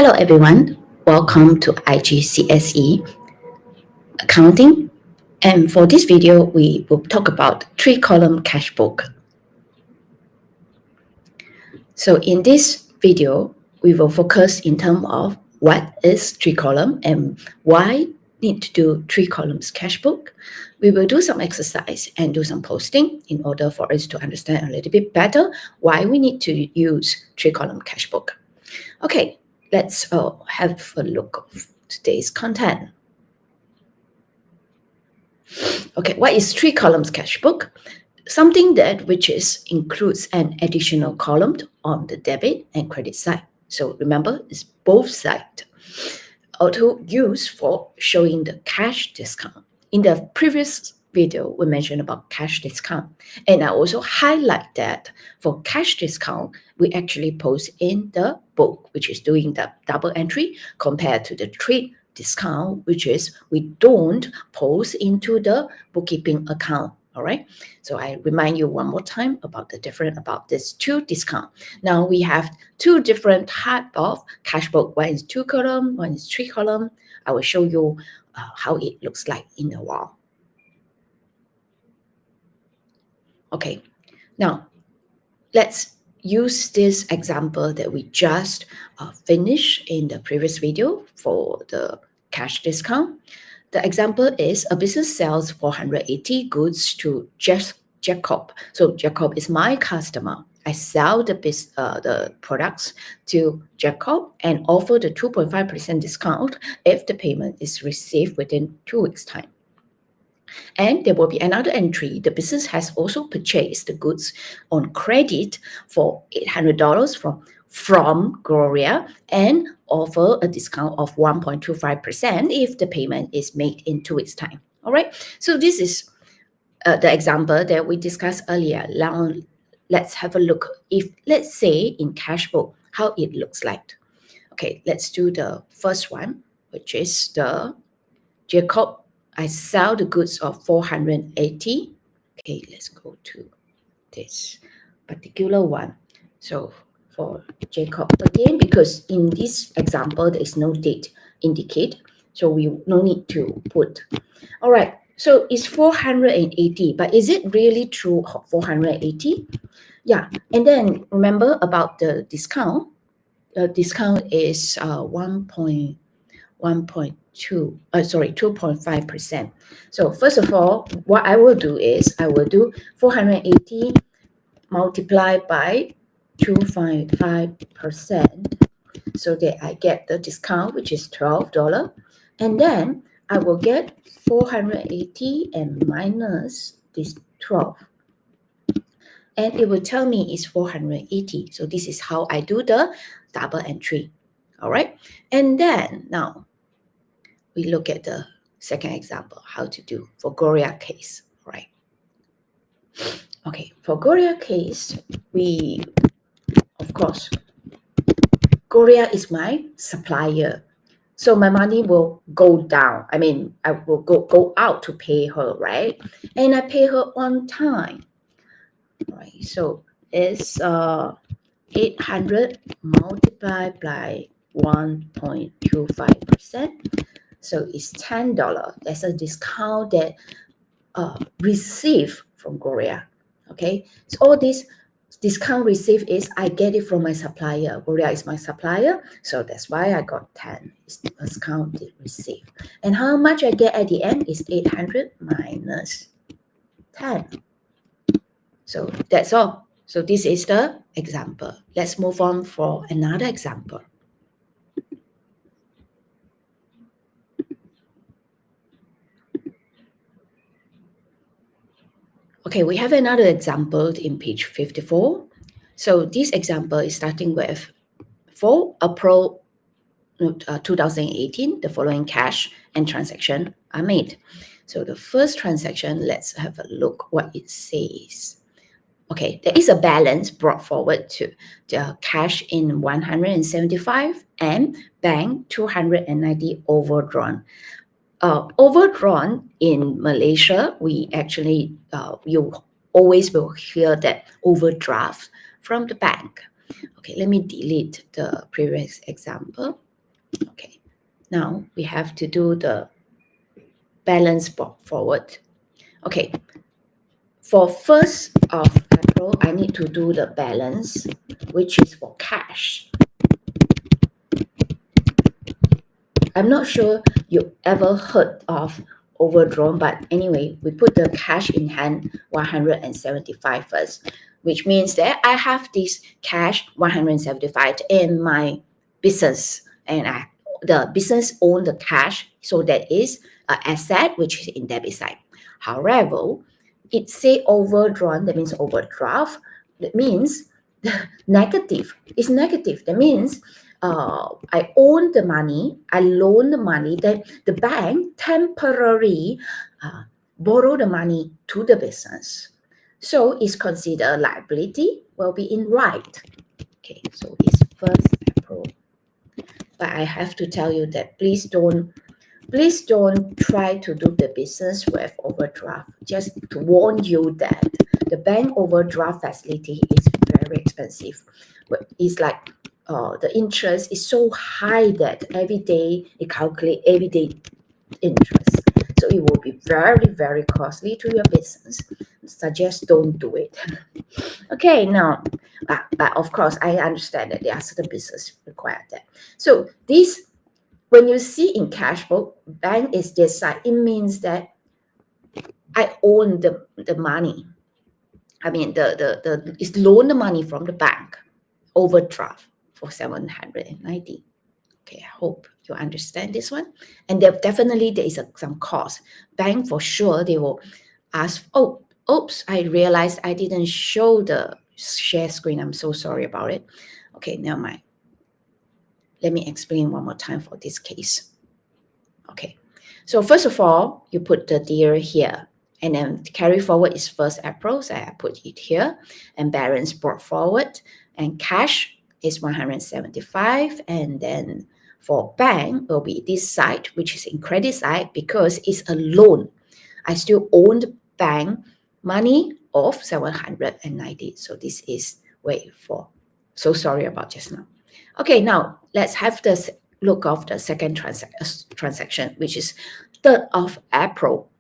Hello everyone, welcome to IGCSE Accounting, and for this video we will talk about three-column cash book. So in this video we will focus in terms of what is three-column and why need to do three columns cash book. We will do some exercise and do some posting in order for us to understand a little bit better why we need to use three-column cash book. Okay, let's have a look at today's content. Okay, what is three columns cash book? Something that includes an additional column on the debit and credit side. So remember, it's both sides. Also used for showing the cash discount. In the previous video, we mentioned about cash discount. And I also highlight that for cash discount, we actually post in the book, which is doing the double entry compared to the trade discount, which is we don't post into the bookkeeping account. All right. So I remind you one more time about the difference about this two discount. Now we have two different type of cash book. One is two column, one is three column. I will show you how it looks like in a while. Okay. Now let's use this example that we just finished in the previous video for the cash discount. The example is a business sells 480 goods to Jacob. So Jacob is my customer. I sell the products to Jacob and offer the 2.5% discount if the payment is received within 2 weeks' time. And there will be another entry. The business has also purchased the goods on credit for $800 from Gloria and offer a discount of 1.25% if the payment is made in 2 weeks' time. All right. So this is the example that we discussed earlier. Now let's have a look. If let's say in cash book, how it looks like. Okay, let's do the first one, which is the Jacob. I sell the goods of 480. Okay, let's go to this particular one. So for Jacob again, because in this example, there is no date indicate. So we no need to put. All right, so it's 480, but is it really true 480? Yeah, and then remember about the discount. The discount is 2.5%. So first of all, what I will do is I will do 480 multiplied by 2.5% so that I get the discount, which is $12. And then I will get 480 and minus this 12. And it will tell me it's 480. So this is how I do the double entry. All right. And then now we look at the second example, how to do for Gloria case, right? Okay, for Gloria case, we, of course, Gloria is my supplier. So my money will go down. I mean, I will go out to pay her, right? And I pay her on time, right? So it's 800 multiplied by 1.25%. So it's $10. That's a discount that received from Gloria. Okay, so all this discount received is I get it from my supplier. Gloria is my supplier, so that's why I got 10. It's the discount received. And how much I get at the end is 800 minus 10. So that's all. So this is the example. Let's move on for another example. Okay, we have another example in page 54. So this example is starting with for April 2018, the following cash and transaction are made. So the first transaction, let's have a look what it says. Okay, there is a balance brought forward to the cash in 175 and bank 290 overdrawn. Overdrawn in Malaysia, we actually, you always will hear that overdraft from the bank. Okay, let me delete the previous example. Okay, now we have to do the balance brought forward. Okay, for 1st of April, I need to do the balance, which is for cash. I'm not sure you ever heard of overdrawn, but anyway, we put the cash in hand 175 first, which means that I have this cash 175 in my business, and the business own the cash, so that is an asset which is in debit side. However, it say overdrawn, that means overdraft. That means negative. It's negative. That means I own the money, I loan the money, then the bank temporarily borrow the money to the business. So it's considered a liability, will be in right. Okay, so it's 1st April. But I have to tell you that please don't try to do the business with overdraft. Just to warn you that the bank overdraft facility is very expensive. It's like the interest is so high that every day it calculate every day interest. So it will be very, very costly to your business. Suggest don't do it. Okay, now, but of course, I understand that there are certain business require that. So this, when you see in cash flow, bank is this side, it means that I own the money. I mean, it's loan the money from the bank, overdraft for 790. Okay, I hope you understand this one. And there definitely there is some cost. Bank for sure they will ask, oh, oops, I realized I didn't show the share screen. I'm so sorry about it. Okay, never mind. Let me explain one more time for this case. Okay, so first of all, you put the year here, and then carry forward is 1st April, so I put it here, and balance brought forward, and cash is 175, and then for bank will be this side, which is in credit side because it's a loan. I still own the bank money of 790, so this is way for. So sorry about just now. Okay, now let's have this look of the second transaction, which is 3rd of April.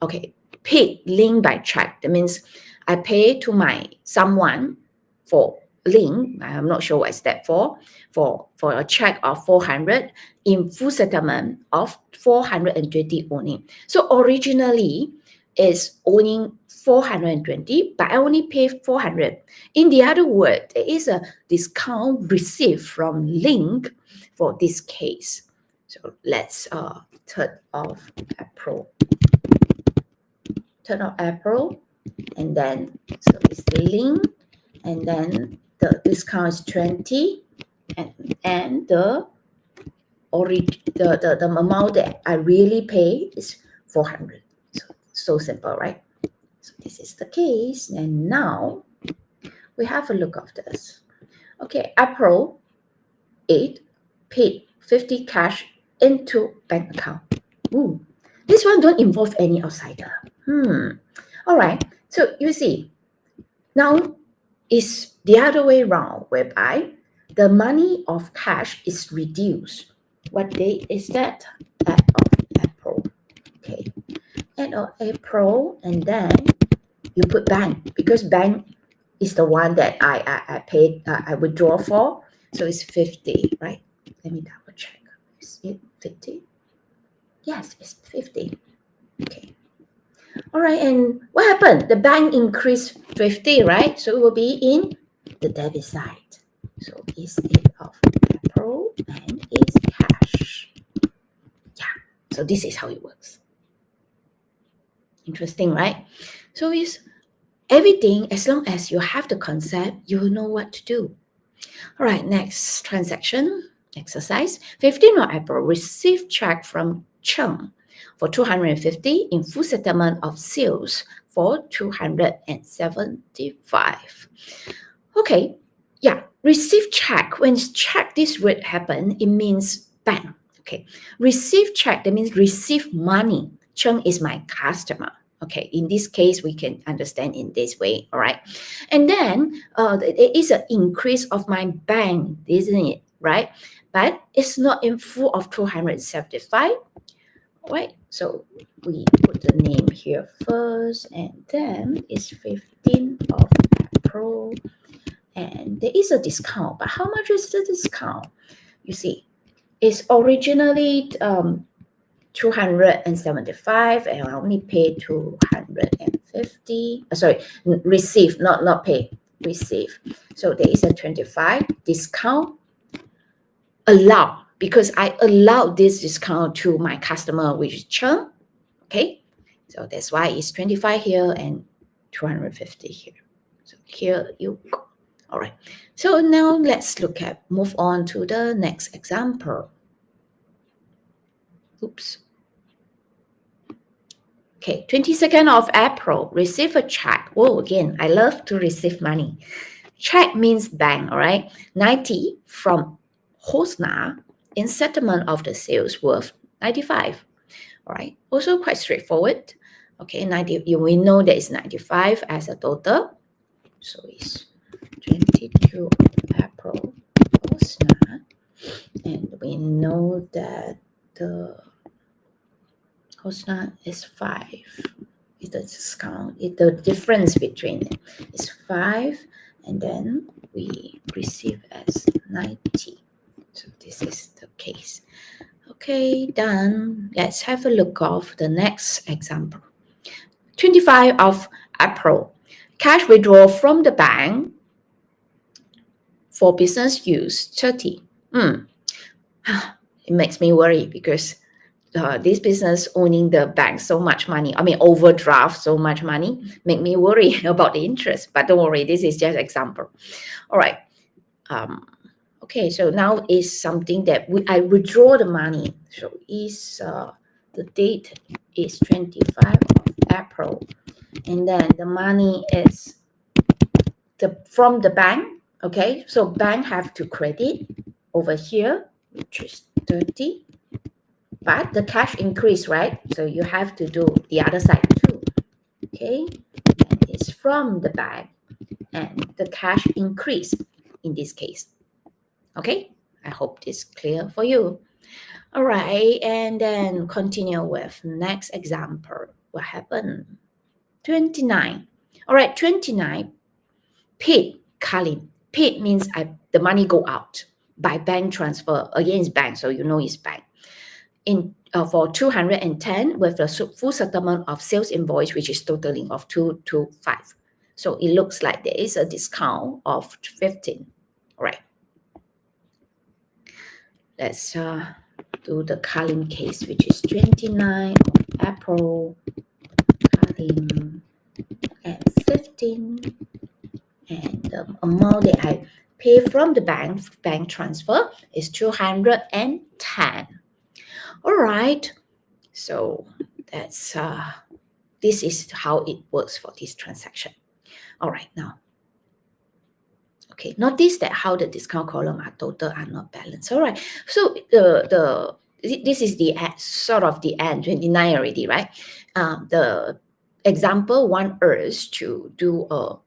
Okay, paid link by check. That means I pay to my someone for link. I'm not sure what is that for a check of 400 in full settlement of 420 only. So originally is owning 420, but I only pay 400. In the other word, there is a discount received from link for this case. So let's 3rd of April. 3rd of April, and then so it's link, and then the discount is 20, and the amount that I really pay is 400. So simple, right? So this is the case, and now we have a look of this. Okay, April 8 paid 50 cash into bank account. Ooh, this one don't involve any outsider. All right, so you see, now it's the other way around, whereby the money of cash is reduced. What date is that? End of April. Okay, end of April, and then you put bank, because bank is the one that I paid, I withdraw for. So it's 50, right? Let me double check. Is it 50? Yes, it's 50. Okay. All right, and what happened? The bank increased 50, right? So it will be in the debit side. So it's 8 of April and it's cash. Yeah, so this is how it works. Interesting, right? So it's everything, as long as you have the concept, you will know what to do. All right, next transaction exercise. 15th of April, received check from Cheng for 250 in full settlement of sales for 275. Okay, yeah, receive check. When check this word happen, it means bank. Okay, receive check, that means receive money. Cheng is my customer. Okay, in this case, we can understand in this way, all right? And then there is an increase of my bank, isn't it? right? But it's not in full of 275, right? So we put the name here first, and then it's 15 of April, and there is a discount. But how much is the discount? You see, it's originally 275, and I only paid 250. Sorry, receive, not pay, receive. So there is a 25 discount allowed, because I allowed this discount to my customer, which is Cheng. Okay, so that's why it's 25 here and 250 here. So here you go. All right. So now let's move on to the next example. Oops. Okay, 22nd of April, receive a check. Oh, again, I love to receive money. Check means bank, all right? 90 from Hosna in settlement of the sales worth 95. All right, also quite straightforward. Okay, 90, we know that it's 95 as a total. So it's 22 of April, Hosna. And we know that the Hosna is 5. Is the discount, the difference between it is 5, and then we receive as 90. So this is the case. Okay, done. Let's have a look of the next example. 25 of April, cash withdrawal from the bank for business use 30. It makes me worry, because this business owning the bank so much money, I mean overdraft so much money, make me worry about the interest. But don't worry, this is just example. All right. Okay, so now is something that I withdraw the money. So is the date is 25 of April, and then the money is from the bank. Okay, so bank have to credit over here, which is 30. But the cash increase, right? So you have to do the other side too. Okay, and it's from the bank, and the cash increase in this case. Okay, I hope this is clear for you. All right, and then continue with next example. What happened? 29. All right, 29. Paid Kalin. Paid means the money go out by bank transfer. Again, it's bank, so you know it's bank. In for 210 with the full settlement of sales invoice, which is totaling of 225. So it looks like there is a discount of 15. All right. Let's do the Kalin case, which is 29 of April, Kalin at 15, and the amount that I pay from the bank transfer is 210. All right, so that's this is how it works for this transaction. All right, now, okay, notice that how the discount column are total are not balanced. All right, so this is the sort of the end, 29 already, right? The example want us to do a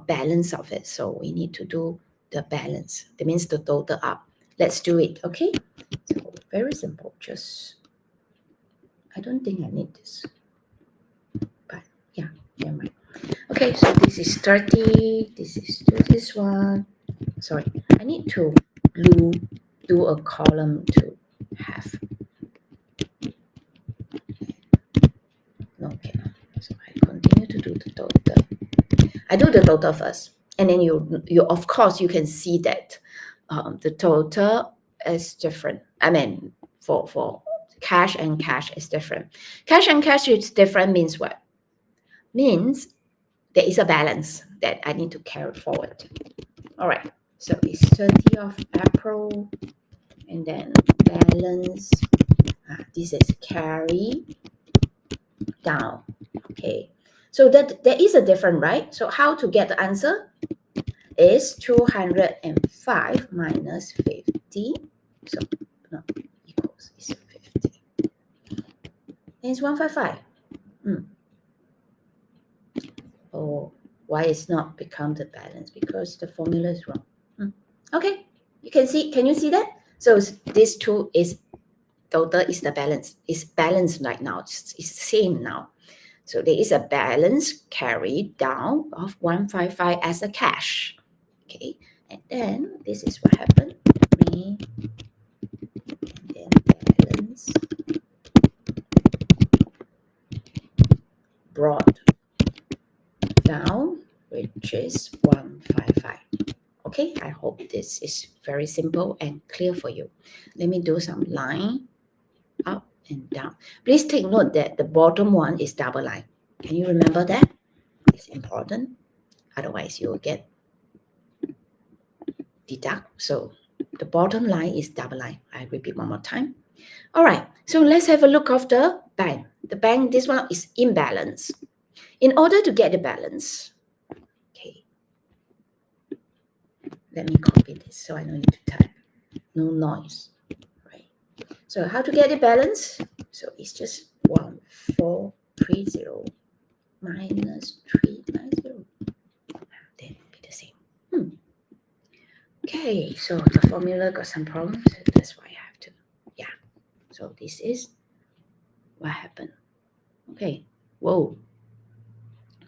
balance of it, so we need to do the balance. That means the total up. Let's do it. Okay, so very simple. Just I don't think I need this, but yeah, never mind. Okay, so this is 30. This is this one. Sorry, I need to do a column to have. Okay, so I continue to do the total. I do the total first, and then you of course you can see that the total is different. I mean, for cash and cash is different. Cash and cash is different means what? Means there is a balance that I need to carry forward. All right, so it's 30 of April, and then balance. This is carry down. Okay, so that there is a difference, right? So how to get the answer is 205 minus 50. So no, equals is 50. And it's 155. Oh, why it's not become the balance? Because the formula is wrong. Okay, You can see, can you see that? So this two is total is the balance. It's balanced right now. It's same now. So there is a balance carried down of 155 as a cash. Okay, and then this is what happened. Me, then balance brought down, which is 155. Okay, I hope this is very simple and clear for you. Let me do some line up and down. Please take note that the bottom one is double line. Can you remember that? It's important. Otherwise, you will get deduct. So the bottom line is double line. I repeat one more time. All right, so let's have a look of the bank. The bank, this one is imbalance. In order to get the balance, okay, let me copy this so I don't need to type. No noise, right? So how to get the balance? So it's just 1430 minus 390. Then it'll be the same. Okay, so the formula got some problems. That's why I have to, yeah. So this is what happened. Okay, whoa.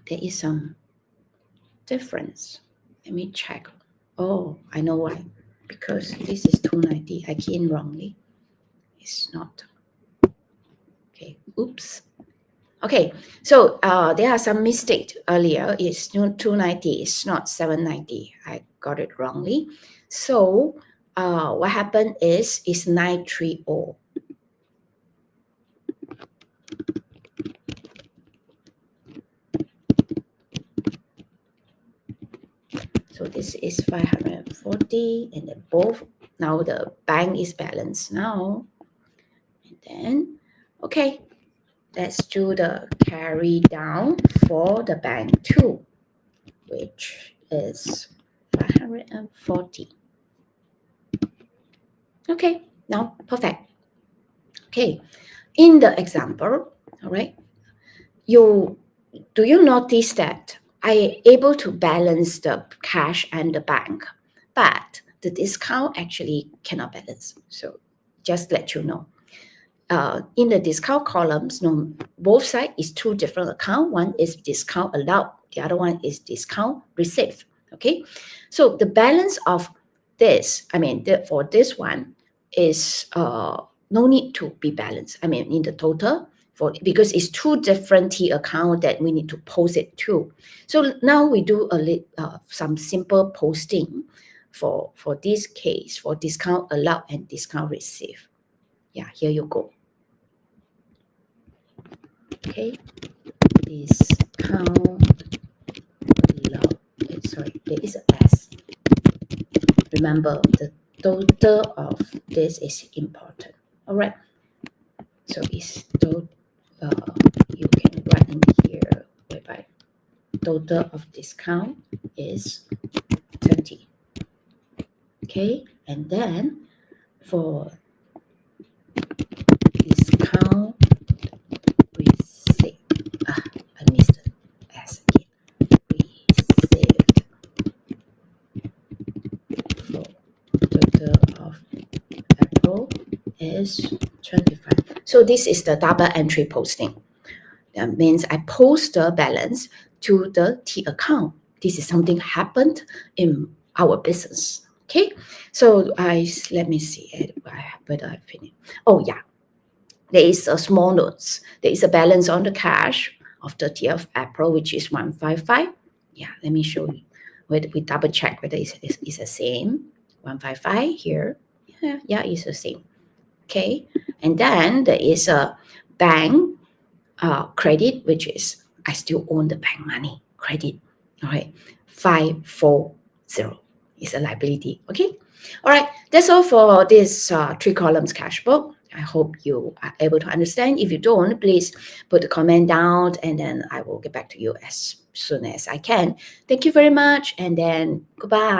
There is some difference. Let me check. Oh, I know why. Because this is 290. I key in wrongly. It's not. Okay, oops. Okay, so there are some mistakes earlier. It's 290. It's not 790. I got it wrongly. So what happened is it's 930. So this is 540, and then both, now the bank is balanced now. And then, okay, let's do the carry down for the bank too, which is 540. Okay, now perfect. Okay, in the example, all right, do you notice that I able to balance the cash and the bank, but the discount actually cannot balance. So just let you know. In the discount columns, no, both sides is two different accounts. One is discount allowed, the other one is discount received. Okay, so the balance of this, I mean, for this one is no need to be balanced. I mean, in the total, because it's two different T account that we need to post it to. So now we do some simple posting for this case, for discount allowed and discount received. Yeah, here you go. Okay, discount allowed. Sorry, there is a S. Remember, the total of this is important. All right. So it's total. You can write in here whereby total of discount is 30. Okay, and then for discount receipt, I missed the S again. Received for total of April is 25. So this is the double entry posting. That means I post the balance to the T account. This is something happened in our business. Okay, so let me see whether I finished. Oh yeah, there is a small notes. There is a balance on the cash of 30th April, which is 155. Yeah, let me show you. We double check whether it's the same. 155 here. Yeah, it's the same. Okay, and then there is a bank credit, which is I still own the bank money credit. All right, 540 is a liability. Okay, all right, that's all for this three columns cash book. I hope you are able to understand. If you don't, please put a comment down and then I will get back to you as soon as I can. Thank you very much, and then goodbye.